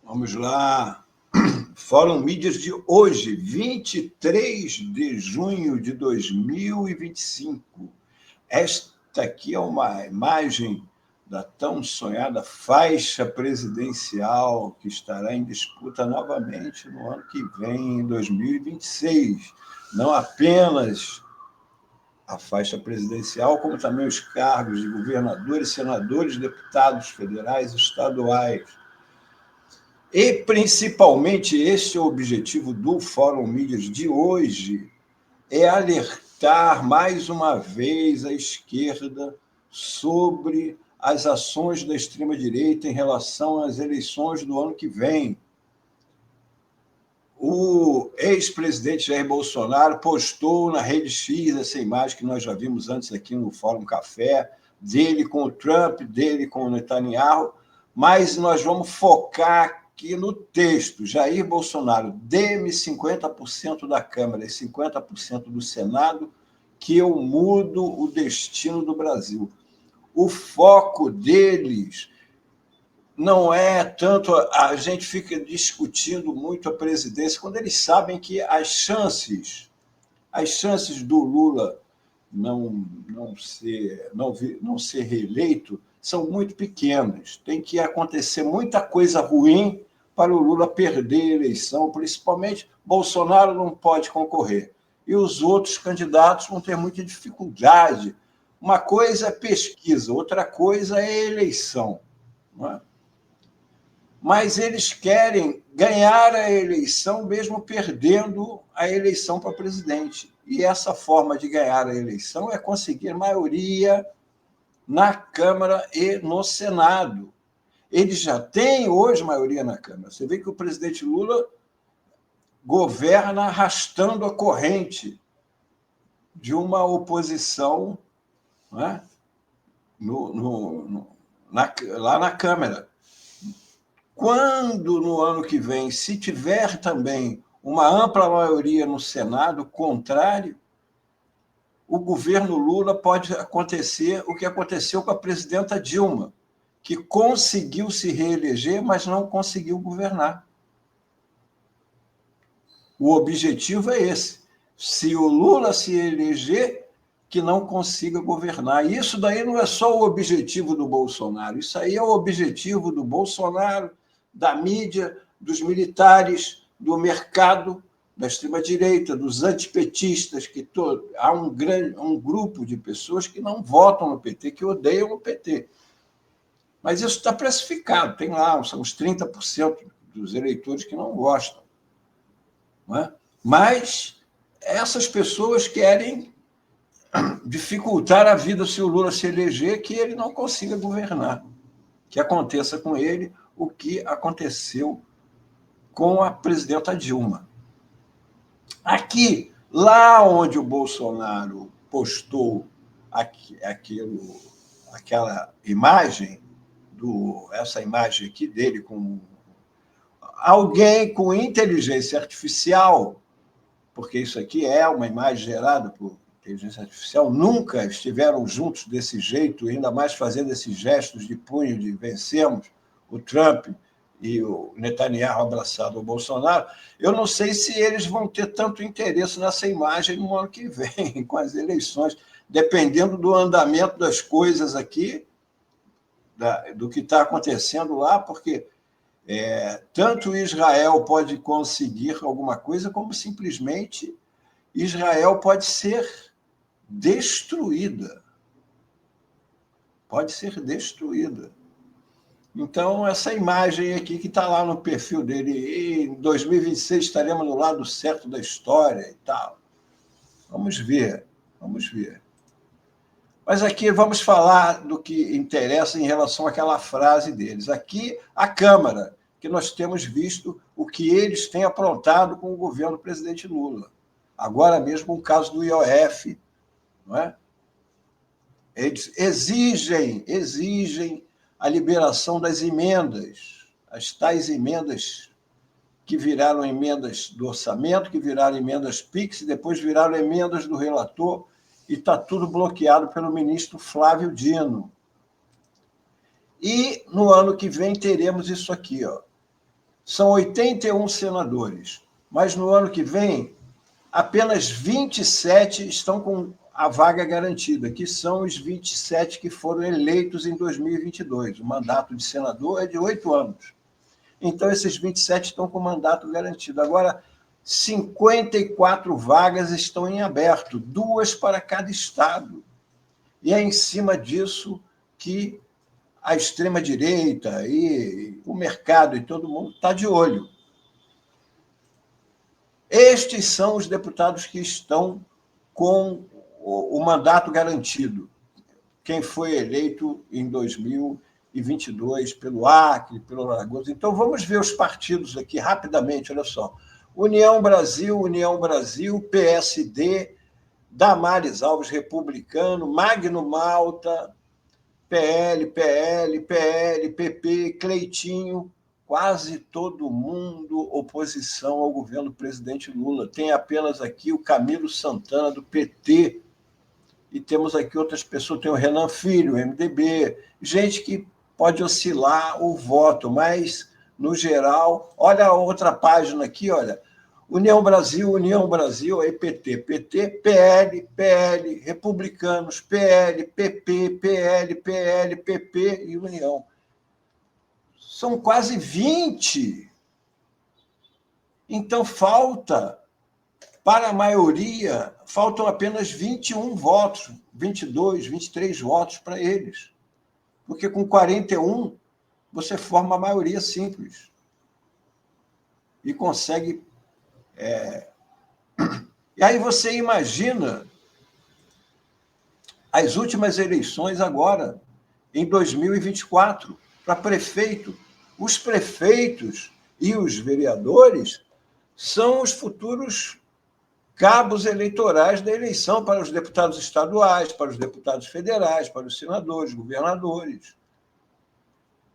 Vamos lá. Fórum Mídias de hoje, 23 de junho de 2025. Esta aqui é uma imagem da tão sonhada faixa presidencial que estará em disputa novamente no ano que vem, em 2026. Não apenas a faixa presidencial, como também os cargos de governadores, senadores, deputados federais e estaduais. E, principalmente, este é o objetivo do Fórum Mídias de hoje, é alertar mais uma vez a esquerda sobre as ações da extrema-direita em relação às eleições do ano que vem. O ex-presidente Jair Bolsonaro postou na Rede X essa imagem que nós já vimos antes aqui no Fórum Café, dele com o Trump, dele com o Netanyahu, mas nós vamos focar aqui no texto. Jair Bolsonaro, dê-me 50% da Câmara e 50% do Senado, que eu mudo o destino do Brasil. O foco deles não é tanto... A gente fica discutindo muito a presidência, quando eles sabem que as chances do Lula não ser reeleito são muito pequenas. Tem que acontecer muita coisa ruim para o Lula perder a eleição, principalmente Bolsonaro não pode concorrer. E os outros candidatos vão ter muita dificuldade. Uma coisa é pesquisa, outra coisa é eleição. Não é? Mas eles querem ganhar a eleição mesmo perdendo a eleição para presidente. E essa forma de ganhar a eleição é conseguir maioria na Câmara e no Senado. Eles já têm hoje maioria na Câmara. Você vê que o presidente Lula governa arrastando a corrente de uma oposição, né, lá na Câmara. Quando, no ano que vem, se tiver também uma ampla maioria no Senado contrário, o governo Lula pode acontecer o que aconteceu com a presidenta Dilma, que conseguiu se reeleger, mas não conseguiu governar. O objetivo é esse. Se o Lula se eleger, que não consiga governar. E isso daí não é só o objetivo do Bolsonaro, isso aí é o objetivo do Bolsonaro, da mídia, dos militares, do mercado, da extrema-direita, dos antipetistas, que há um grupo de pessoas que não votam no PT, que odeiam o PT. Mas isso está precificado, tem lá, são uns 30% dos eleitores que não gostam. Não é? Mas essas pessoas querem dificultar a vida se o Lula se eleger, que ele não consiga governar, que aconteça com ele o que aconteceu com a presidenta Dilma. Aqui, lá onde o Bolsonaro postou aquela imagem, essa imagem aqui dele com alguém com inteligência artificial, porque isso aqui é uma imagem gerada por inteligência artificial, nunca estiveram juntos desse jeito, ainda mais fazendo esses gestos de punho de vencemos, o Trump e o Netanyahu abraçado ao Bolsonaro. Eu não sei se eles vão ter tanto interesse nessa imagem no ano que vem, com as eleições, dependendo do andamento das coisas aqui, do que está acontecendo lá, porque tanto Israel pode conseguir alguma coisa, como simplesmente Israel pode ser destruída. Pode ser destruída. Então, essa imagem aqui que está lá no perfil dele, em 2026 estaremos no lado certo da história e tal. Vamos ver. Mas aqui vamos falar do que interessa em relação àquela frase deles. Aqui, a Câmara, que nós temos visto o que eles têm aprontado com o governo do presidente Lula. Agora mesmo o caso do IOF, não é? Eles exigem a liberação das emendas, as tais emendas que viraram emendas do orçamento, que viraram emendas PIX, e depois viraram emendas do relator, e está tudo bloqueado pelo ministro Flávio Dino. E no ano que vem teremos isso aqui, ó. são 81 senadores, mas no ano que vem, apenas 27 estão com a vaga garantida, que são os 27 que foram eleitos em 2022. O mandato de senador é de 8 anos. Então, esses 27 estão com mandato garantido. Agora, 54 vagas estão em aberto, 2 para cada estado. E é em cima disso que a extrema-direita e o mercado e todo mundo está de olho. Estes são os deputados que estão com o mandato garantido. Quem foi eleito em 2022 pelo Acre, pelo Alagoas. Então, vamos ver os partidos aqui rapidamente, olha só. União Brasil, PSD, Damares Alves, Republicano, Magno Malta, PL, PP, Cleitinho, quase todo mundo oposição ao governo do presidente Lula. Tem apenas aqui o Camilo Santana, do PT, e temos aqui outras pessoas, tem o Renan Filho, MDB, gente que pode oscilar o voto, mas, no geral, olha a outra página aqui, olha, União Brasil, aí PT, PL, Republicanos, PL, PP, PL, PP e União. São quase 20. Então, para a maioria, faltam apenas 21 votos, 22, 23 votos para eles. Porque com 41, você forma a maioria simples. E consegue... E aí você imagina as últimas eleições agora, em 2024, para prefeito. Os prefeitos e os vereadores são os futuros cabos eleitorais da eleição para os deputados estaduais, para os deputados federais, para os senadores, governadores.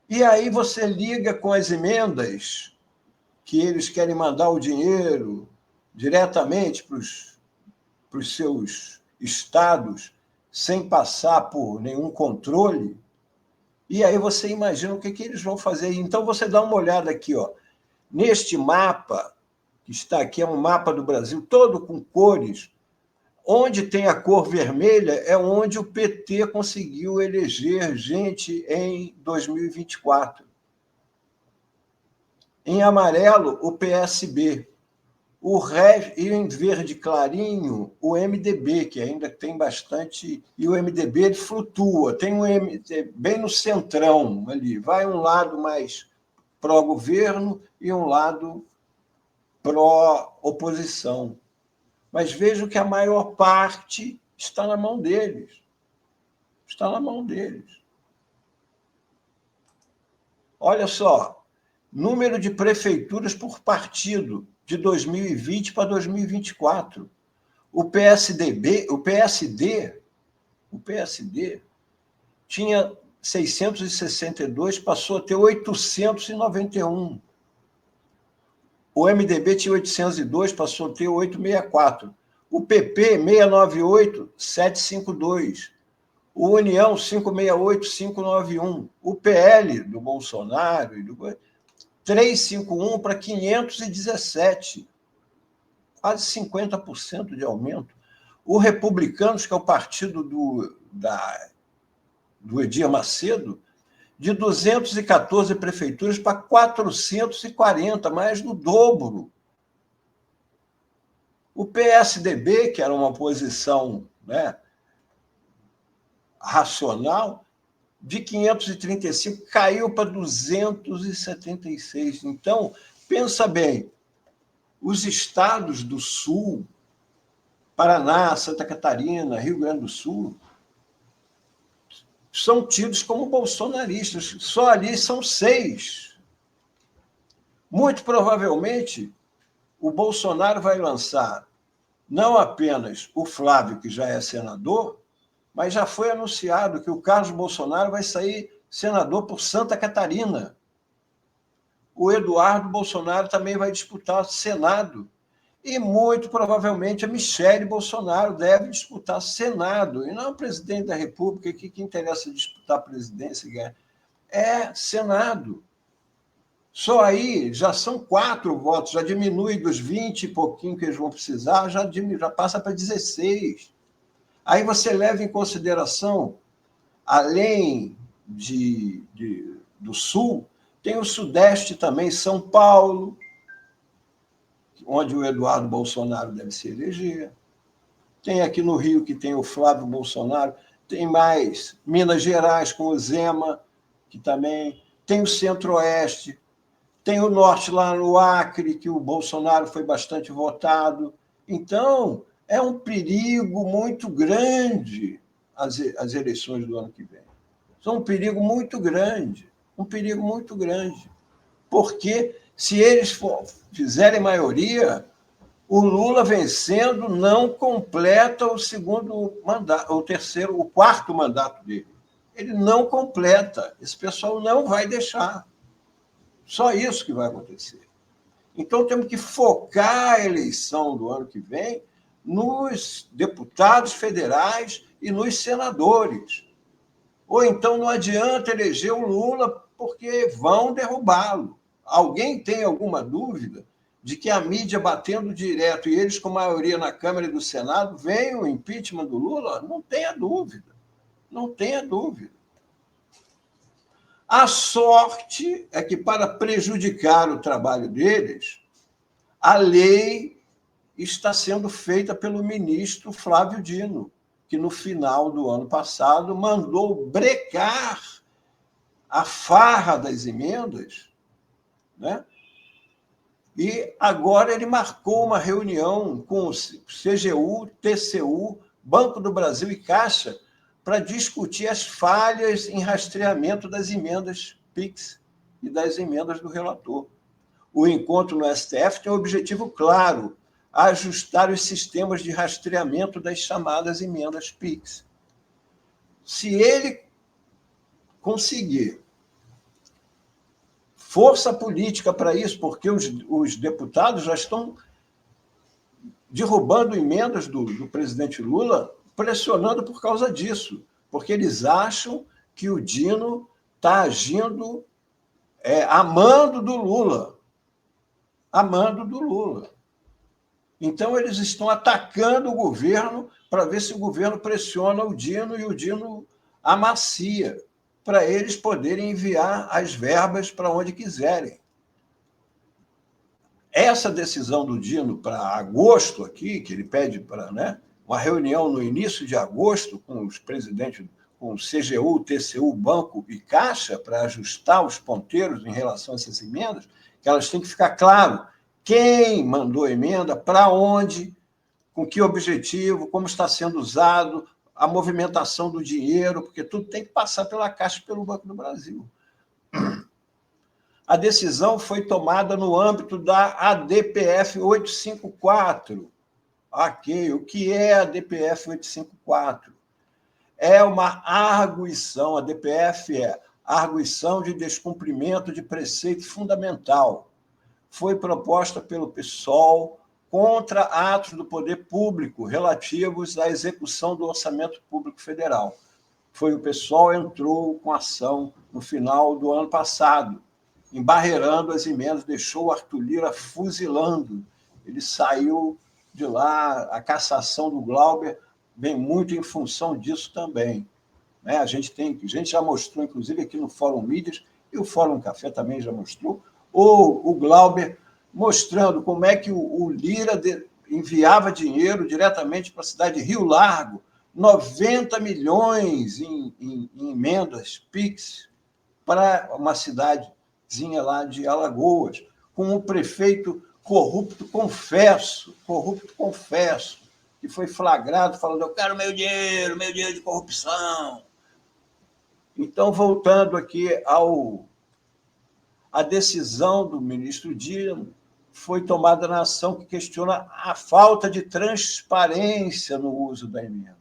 E aí você liga com as emendas que eles querem mandar o dinheiro diretamente para os seus estados, sem passar por nenhum controle, e aí você imagina o que eles vão fazer. Então, você dá uma olhada aqui, ó, neste mapa, que está aqui, é um mapa do Brasil, todo com cores. Onde tem a cor vermelha é onde o PT conseguiu eleger gente em 2024. Em amarelo, o PSB. E em verde clarinho, o MDB, que ainda tem bastante... E o MDB ele flutua, tem um MDB bem no centrão ali. Vai um lado mais pró-governo e um lado pró-oposição. Mas vejo que a maior parte está na mão deles. Está na mão deles. Olha só, número de prefeituras por partido de 2020 para 2024. O PSD tinha 662, passou a ter 891. O MDB tinha 802, passou a ter 864. O PP, 698, 752. O União, 568, 591. O PL, do Bolsonaro, 351 para 517. Quase 50% de aumento. O Republicanos, que é o partido do Edir Macedo, de 214 prefeituras para 440, mais do dobro. O PSDB, que era uma posição, né, racional, de 535 caiu para 276. Então, pensa bem, os estados do Sul, Paraná, Santa Catarina, Rio Grande do Sul, são tidos como bolsonaristas. Só ali são 6. Muito provavelmente, o Bolsonaro vai lançar não apenas o Flávio, que já é senador, mas já foi anunciado que o Carlos Bolsonaro vai sair senador por Santa Catarina. O Eduardo Bolsonaro também vai disputar o Senado. E, muito provavelmente, a Michele Bolsonaro deve disputar Senado, e não o presidente da República, que interessa disputar a presidência, é Senado. Só aí já são 4 votos, já diminui dos 20 e pouquinho que eles vão precisar, já passa para 16. Aí você leva em consideração, além do Sul, tem o Sudeste também, São Paulo, onde o Eduardo Bolsonaro deve se eleger. Tem aqui no Rio, que tem o Flávio Bolsonaro. Tem mais Minas Gerais, com o Zema, que também. Tem o Centro-Oeste. Tem o Norte, lá no Acre, que o Bolsonaro foi bastante votado. Então, é um perigo muito grande as eleições do ano que vem. São um perigo muito grande. Um perigo muito grande. Porque, se eles fizerem maioria, o Lula vencendo não completa o segundo mandato, o quarto mandato dele. Ele não completa. Esse pessoal não vai deixar. Só isso que vai acontecer. Então, temos que focar a eleição do ano que vem nos deputados federais e nos senadores. Ou então não adianta eleger o Lula porque vão derrubá-lo. Alguém tem alguma dúvida de que a mídia batendo direto e eles com maioria na Câmara e do Senado venham o impeachment do Lula? Não tenha dúvida. Não tenha dúvida. A sorte é que, para prejudicar o trabalho deles, a lei está sendo feita pelo ministro Flávio Dino, que, no final do ano passado, mandou brecar a farra das emendas, né? E agora ele marcou uma reunião com o CGU, TCU, Banco do Brasil e Caixa para discutir as falhas em rastreamento das emendas PIX e das emendas do relator. O encontro no STF tem um objetivo claro: ajustar os sistemas de rastreamento das chamadas emendas PIX. Se ele conseguir força política para isso, porque os deputados já estão derrubando emendas do presidente Lula, pressionando por causa disso, porque eles acham que o Dino está agindo amando do Lula. Amando do Lula. Então, eles estão atacando o governo para ver se o governo pressiona o Dino e o Dino amacia, para eles poderem enviar as verbas para onde quiserem. Essa decisão do Dino para agosto aqui, que ele pede para, né, uma reunião no início de agosto com os presidentes, com o CGU, TCU, Banco e Caixa, para ajustar os ponteiros em relação a essas emendas, que elas têm que ficar claro quem mandou emenda, para onde, com que objetivo, como está sendo usado, a movimentação do dinheiro, porque tudo tem que passar pela Caixa e pelo Banco do Brasil. A decisão foi tomada no âmbito da ADPF 854. Ok, o que é a ADPF 854? É uma arguição, a ADPF é arguição de descumprimento de preceito fundamental. Foi proposta pelo PSOL contra atos do poder público relativos à execução do orçamento público federal. O PSOL entrou com ação no final do ano passado, embarreirando as emendas, deixou o Arthur Lira fuzilando. Ele saiu de lá, a cassação do Glauber vem muito em função disso também. A gente já mostrou, inclusive, aqui no Fórum Mídias, e o Fórum Café também já mostrou, o Glauber mostrando como é que o Lira enviava dinheiro diretamente para a cidade de Rio Largo, 90 milhões em emendas PIX para uma cidadezinha lá de Alagoas, com um prefeito corrupto, confesso, que foi flagrado falando: eu quero meu dinheiro de corrupção. Então, voltando aqui a decisão do ministro Dino foi tomada na ação que questiona a falta de transparência no uso da emenda.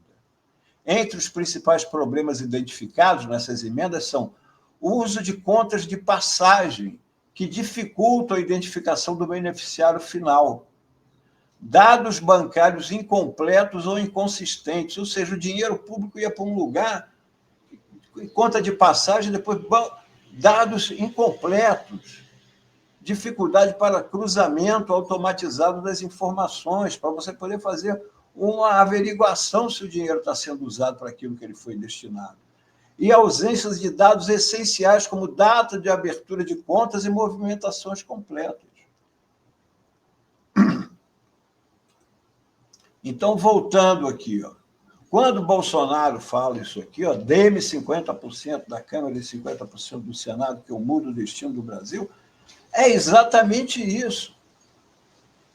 Entre os principais problemas identificados nessas emendas são o uso de contas de passagem, que dificultam a identificação do beneficiário final, dados bancários incompletos ou inconsistentes, ou seja, o dinheiro público ia para um lugar, conta de passagem, depois dados incompletos. dificuldade para cruzamento automatizado das informações, para você poder fazer uma averiguação se o dinheiro está sendo usado para aquilo que ele foi destinado. E ausências de dados essenciais, como data de abertura de contas e movimentações completas. Então, voltando aqui, ó, quando o Bolsonaro fala isso aqui, ó, dê-me 50% da Câmara e 50% do Senado, que eu mudo o destino do Brasil, é exatamente isso.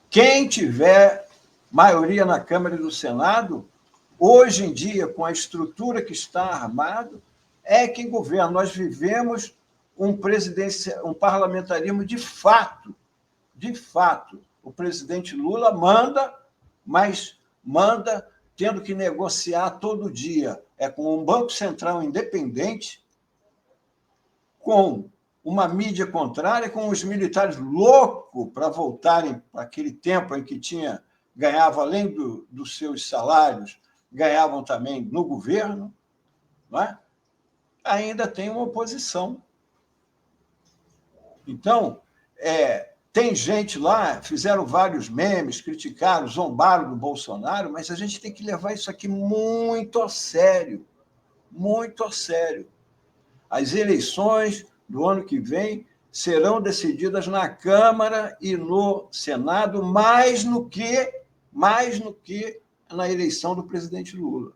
Quem tiver maioria na Câmara e no Senado, hoje em dia, com a estrutura que está armado, é quem governa. Nós vivemos um parlamentarismo de fato. De fato. O presidente Lula manda, mas manda tendo que negociar todo dia. É com um Banco Central independente, com uma mídia contrária, com os militares loucos para voltarem para aquele tempo em que ganhava, além dos seus salários, ganhavam também no governo, não é? Ainda tem uma oposição. Então, tem gente lá, fizeram vários memes, criticaram, zombaram do Bolsonaro, mas a gente tem que levar isso aqui muito a sério, muito a sério. As eleições do ano que vem serão decididas na Câmara e no Senado, mais no que na eleição do presidente Lula.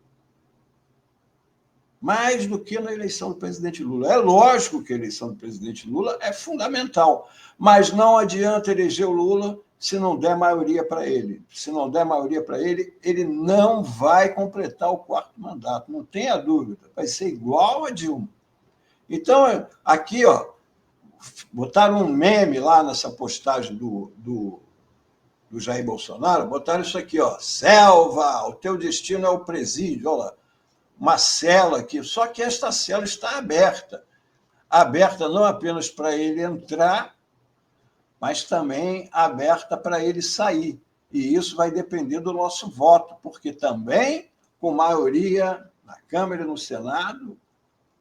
Mais do que na eleição do presidente Lula. É lógico que a eleição do presidente Lula é fundamental, mas não adianta eleger o Lula se não der maioria para ele. Se não der maioria para ele, ele não vai completar o 4º mandato, não tenha dúvida. Vai ser igual a Dilma. Então, aqui, ó, botaram um meme lá nessa postagem do Jair Bolsonaro, botaram isso aqui, ó, selva, o teu destino é o presídio, olha lá, uma cela aqui, só que esta cela está aberta não apenas para ele entrar, mas também aberta para ele sair, e isso vai depender do nosso voto, porque também, com maioria na Câmara e no Senado,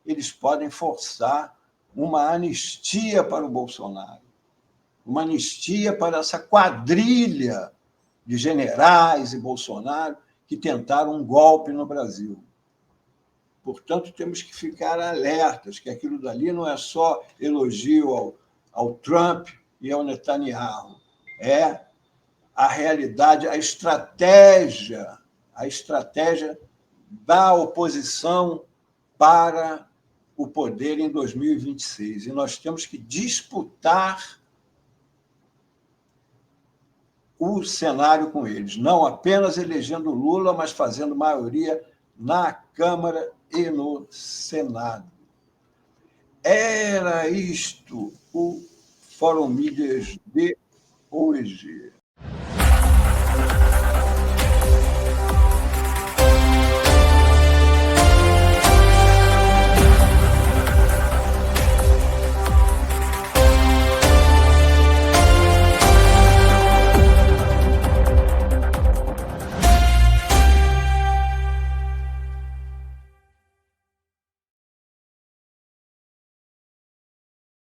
eles podem forçar uma anistia para o Bolsonaro, uma anistia para essa quadrilha de generais e Bolsonaro que tentaram um golpe no Brasil. Portanto, temos que ficar alertas, que aquilo dali não é só elogio ao Trump e ao Netanyahu, é a realidade, a estratégia da oposição para o poder em 2026. E nós temos que disputar o cenário com eles, não apenas elegendo Lula, mas fazendo maioria na Câmara e no Senado. Era isto o Fórum Mídias de hoje.